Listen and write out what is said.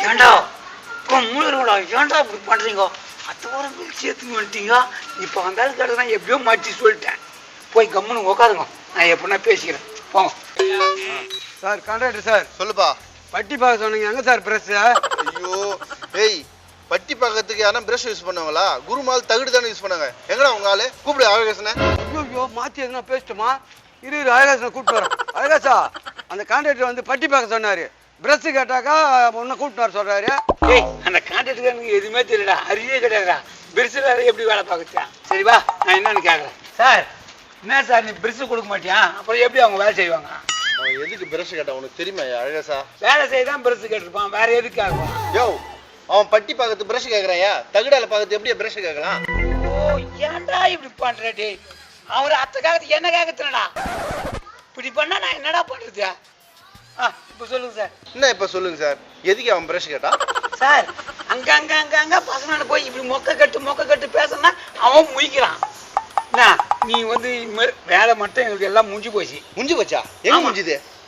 ஏண்டா மூணு ஏன்டா இப்படி பண்றீங்க? அத்தோரம் சேர்த்துன்னு வந்துட்டீங்க. இப்போ வந்தாலும் கேட்டா எப்படியோ மாற்றி சொல்லிட்டேன். போய் கம்முன்னு உட்காருங்க, நான் எப்படின்னா பேசிக்கிறேன். போங்க சார். Contractor sir. சொல்லுப்பா. பட்டி பார்க்க சொன்னீங்க, எங்க சார் பிரஸ்? ஐயோ ஏய், பட்டி பார்க்கறதுக்கு யாரும் பிரஷ் யூஸ் பண்ணுவாங்களா? குருமால் தகுடு தானே யூஸ் பண்ணாங்க. எங்கடா உங்க ஆளு? கூப்பிடு அழகாசனை. ஐயோ மாத்தி எதுனா பேசிட்டுமா? இரு அழகாசனை கூப்பிட்டு வரேன். அழகாசா, அந்த கான்ட்ராக்டர் வந்து பட்டி பார்க்க சொன்னாரு. பிரஷ் கேட்டாக்கா உன்னை கூப்பிட்டு வர சொல்றாரு. ஏய், அந்த கான்ட்ராக்டருக்கு எனக்கு எதுவுமே தெரியலடா, அறிவே கிடையாதுடா. பிரிட்ஜில் எப்படி வேலை பார்க்குறா? சரி வா, நான் என்னன்னு கேட்குறேன். சார், என்ன சார் நீ பிரிட்ஜ் கொடுக்க மாட்டியா? அப்புறம் எப்படி அவங்க வேலை செய்வாங்க? அவன் எதுக்கு பிரஷ் கேட்டான் உனக்கு தெரியுமா அழகாசா? வேலை செய்ய தான் பிரிட்ஜ் கேட்டிருப்பான், வேற எதுக்கு ஆகும்? யோ, அவன் பட்டி பார்க்கறது பிரஷ் கேட்கறாயா? தகுடால பார்க்கறது எப்படியா பிரஷ் கேட்கலாம்? ஓ, ஏன்டா இப்படி பண்ற டேய்? அவர் அத்தை காகத்துக்கு என்ன கேட்கறதுடா? இப்படி பண்ணா நான் என்னடா பண்றது? இப்போ சொல்லுங்க சார். என்ன இப்ப சொல்லுங்க சார், எதுக்கு அவன் பிரஷ் கேட்டான்? சார், அங்க பசங்க போய் இப்படி மொக்க கட்டு பேசணும்னா அவன் முழிக்கிறான். என்ன நீ வந்து வேலை மட்டும் எங்களுக்கு எல்லாம் முடிஞ்சு போச்சு. முடிஞ்சு போச்சா? எங்க ஆமா. முடிஞ்சுது?